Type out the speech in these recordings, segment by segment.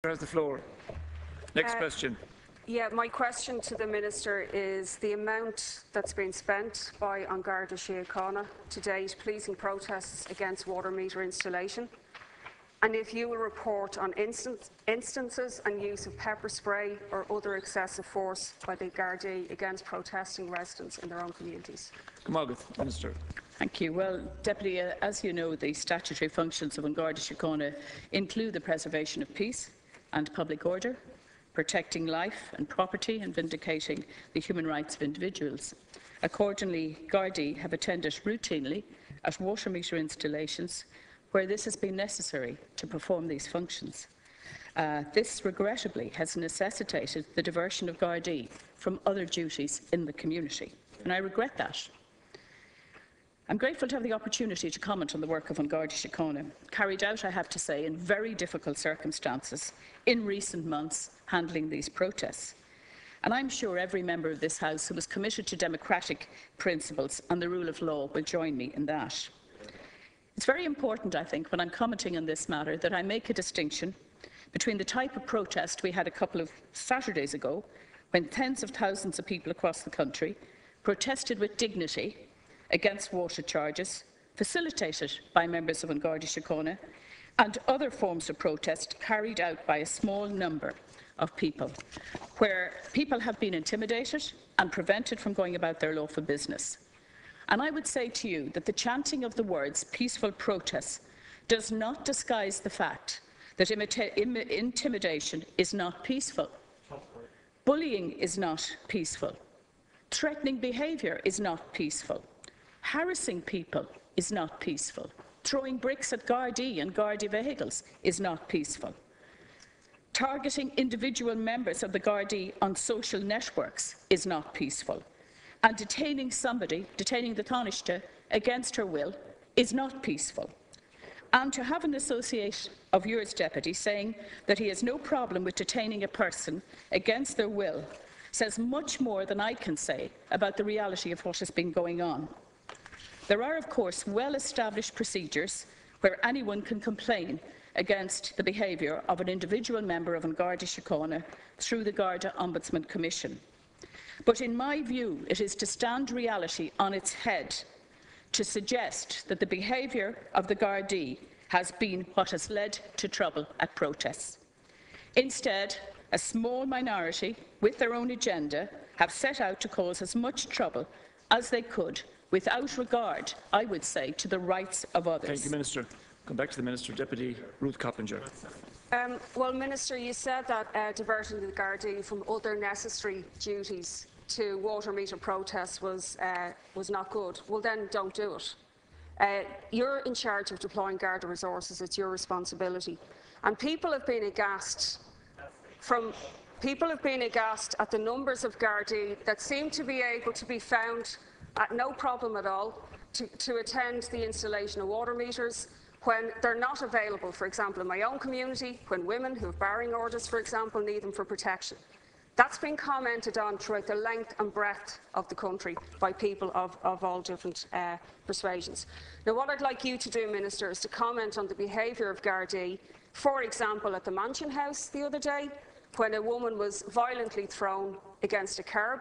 has the floor. Next question. Yeah, my question to the Minister is the amount that's been spent by An Garda Síochána to date policing protests against water meter installation, and if you will report on instances and use of pepper spray or other excessive force by the Gardaí against protesting residents in their own communities. Minister. Thank you. Well, Deputy, as you know, the statutory functions of An Garda Síochána include the preservation of peace and public order, protecting life and property and vindicating the human rights of individuals. Accordingly, Gardaí have attended routinely at water meter installations where this has been necessary to perform these functions. This, regrettably, has necessitated the diversion of Gardaí from other duties in the community, and I regret that. I'm grateful to have the opportunity to comment on the work of An Garda Síochána, carried out, I have to say, in very difficult circumstances in recent months handling these protests. And I'm sure every member of this House who is committed to democratic principles and the rule of law will join me in that. It's very important, I think, when I'm commenting on this matter, that I make a distinction between the type of protest we had a couple of Saturdays ago, when tens of thousands of people across the country protested with dignity against water charges, facilitated by members of An Garda Síochána, and other forms of protest carried out by a small number of people, where people have been intimidated and prevented from going about their lawful business. And I would say to you that the chanting of the words peaceful protests does not disguise the fact that intimidation is not peaceful. Bullying is not peaceful. Threatening behaviour is not peaceful. Harassing people is not peaceful. Throwing bricks at Gardaí and Gardaí vehicles is not peaceful. Targeting individual members of the Gardaí on social networks is not peaceful. And detaining the Taoiseach against her will is not peaceful. And to have an associate of yours, Deputy, saying that he has no problem with detaining a person against their will says much more than I can say about the reality of what has been going on. There are, of course, well-established procedures where anyone can complain against the behaviour of an individual member of An Garda Síochána through the Garda Ombudsman Commission. But in my view, it is to stand reality on its head to suggest that the behaviour of the Gardaí has been what has led to trouble at protests. Instead, a small minority, with their own agenda, have set out to cause as much trouble as they could, without regard, I would say, to the rights of others. Thank you, Minister. Come back to the Minister. Deputy Ruth Coppinger. Well, Minister, you said that diverting the Gardaí from other necessary duties to water meter protests was not good. Well, then don't do it. You're in charge of deploying Garda resources. It's your responsibility. And people have been aghast at the numbers of Gardaí that seem to be able to be found at no problem at all to attend the installation of water meters when they're not available, for example, in my own community, when women who have barring orders, for example, need them for protection. That's been commented on throughout the length and breadth of the country by people of all different persuasions. Now, what I'd like you to do, Minister, is to comment on the behaviour of Gardaí, for example, at the Mansion House the other day, when a woman was violently thrown against a curb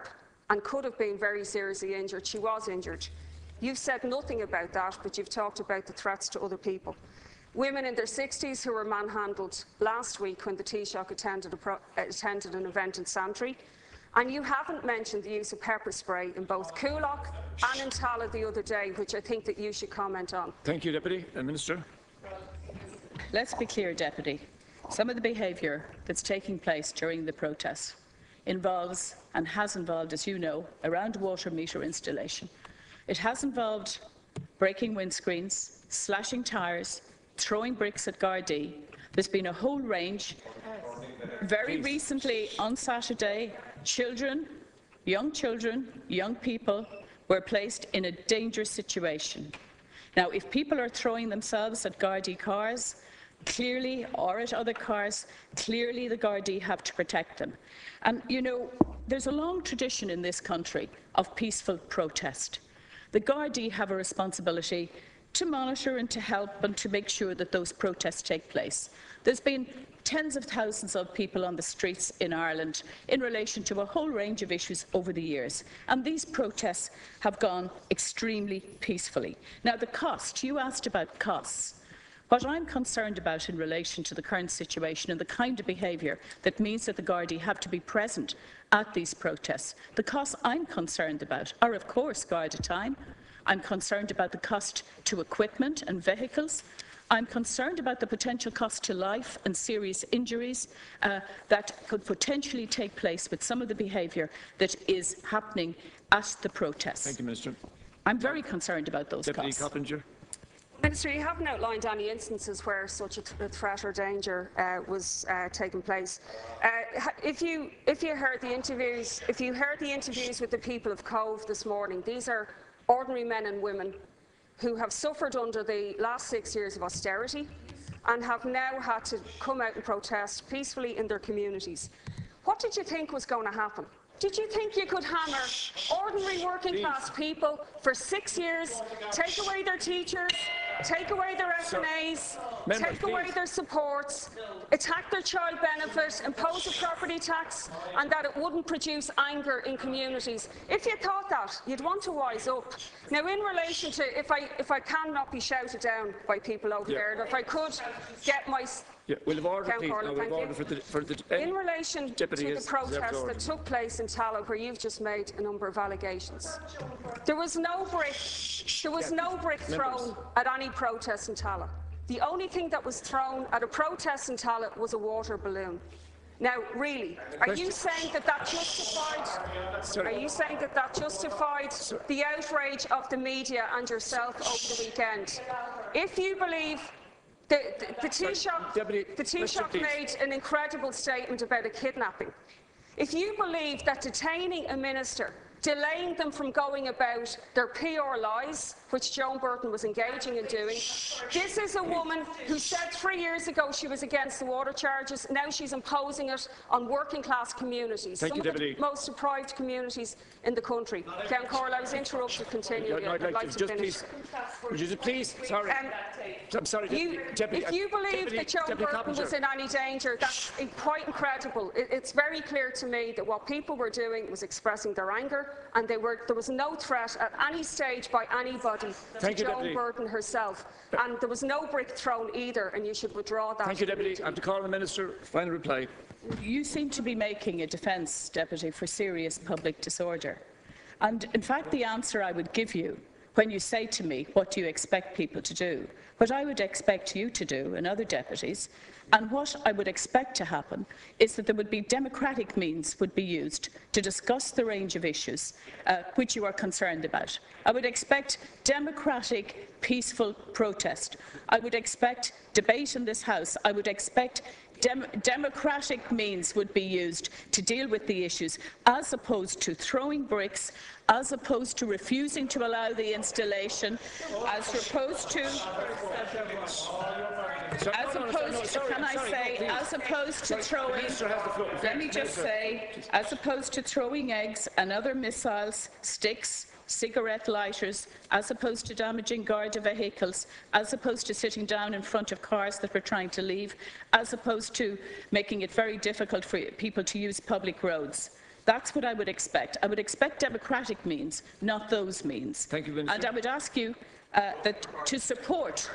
and could have been very seriously injured. She was injured. You've said nothing about that, but you've talked about the threats to other people. Women in their 60s who were manhandled last week when the Taoiseach attended an event in Santry. And you haven't mentioned the use of pepper spray in both Coolock and in Tallaght the other day, which I think that you should comment on. Thank you, Deputy. Minister. Let's be clear, Deputy. Some of the behaviour that's taking place during the protests involves, and has involved, as you know, around water meter installation. It has involved breaking windscreens, slashing tyres, throwing bricks at Gardaí. There's been a whole range. Very recently, on Saturday, young children, young people were placed in a dangerous situation. Now, if people are throwing themselves at Gardaí cars, clearly, or at other cars, clearly the Gardaí have to protect them. And, you know, there's a long tradition in this country of peaceful protest. The Gardaí have a responsibility to monitor and to help and to make sure that those protests take place. There's been tens of thousands of people on the streets in Ireland in relation to a whole range of issues over the years, and these protests have gone extremely peacefully. Now, the cost, you asked about costs. What I'm concerned about in relation to the current situation and the kind of behaviour that means that the Gardaí have to be present at these protests, the costs I'm concerned about are, of course, Garda time. I'm concerned about the cost to equipment and vehicles. I'm concerned about the potential cost to life and serious injuries that could potentially take place with some of the behaviour that is happening at the protests. Thank you, Minister. I'm very concerned about those Deputy costs. Coppinger. Minister, you haven't outlined any instances where such a threat or danger was taking place. If you heard the interviews with the people of Cove this morning, these are ordinary men and women who have suffered under the last 6 years of austerity and have now had to come out and protest peacefully in their communities. What did you think was going to happen? Did you think you could hammer ordinary working class people for 6 years, take away their teachers, take away their SNAs, take away their supports, attack their child benefit, impose a property tax, and that it wouldn't produce anger in communities? If you thought that, you'd want to wise up. Now, in relation to, if I cannot be shouted down by people over there, and if I could get my... Yeah, we'll have order, please. Corley, We'll have order for the in relation to the protest that took place in Tallow, where you've just made a number of allegations, there was no brick thrown at any protest in Tallow. The only thing that was thrown at a protest in Tallow was a water balloon. Now, really, are you saying that justified? Are you saying that justified the outrage of the media and yourself over the weekend? If you believe the Taoiseach made an incredible statement about a kidnapping. If you believe that detaining a minister, delaying them from going about their PR lies, which Joan Burton was engaging in doing. This is a woman who said 3 years ago she was against the water charges. Now she's imposing it on working class communities, some of the most deprived communities in the country. Count Corley, I was interrupted. Continue. I'd like to finish. Would you please? Sorry. I'm sorry. If you believe that Joan Burton was in any danger, that's quite incredible. It's very clear to me that what people were doing was expressing their anger, and there was no threat at any stage by anybody to Joan Burton herself. And there was no brick thrown either, and you should withdraw that. Thank you, Deputy. I'm to call on the Minister. Final reply. You seem to be making a defence, Deputy, for serious public disorder. And in fact, the answer I would give you when you say to me, what do you expect people to do? What I would expect you to do and other deputies, and what I would expect to happen, is that there would be democratic means would be used to discuss the range of issues which you are concerned about. I would expect democratic, peaceful protest. I would expect debate in this House. I would expect democratic means would be used to deal with the issues, as opposed to throwing bricks, as opposed to refusing to allow the installation, as opposed to throwing eggs and other missiles, sticks, cigarette lighters, as opposed to damaging Garda vehicles, as opposed to sitting down in front of cars that were trying to leave, as opposed to making it very difficult for people to use public roads. That's what I would expect. I would expect democratic means, not those means. Thank you, Minister. And I would ask you to support,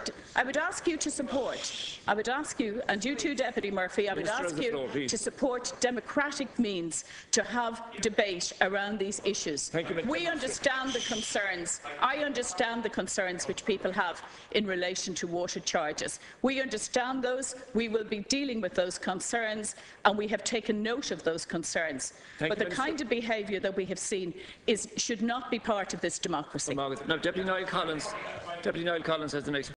and you too, Deputy Murphy, I would ask you to support democratic means to have debate around these issues. We understand the concerns. I understand the concerns which people have in relation to water charges. We understand those. We will be dealing with those concerns, and we have taken note of those concerns. But the kind of behaviour that we have seen should not be part of this democracy. Now, Deputy Niall Collins has the next.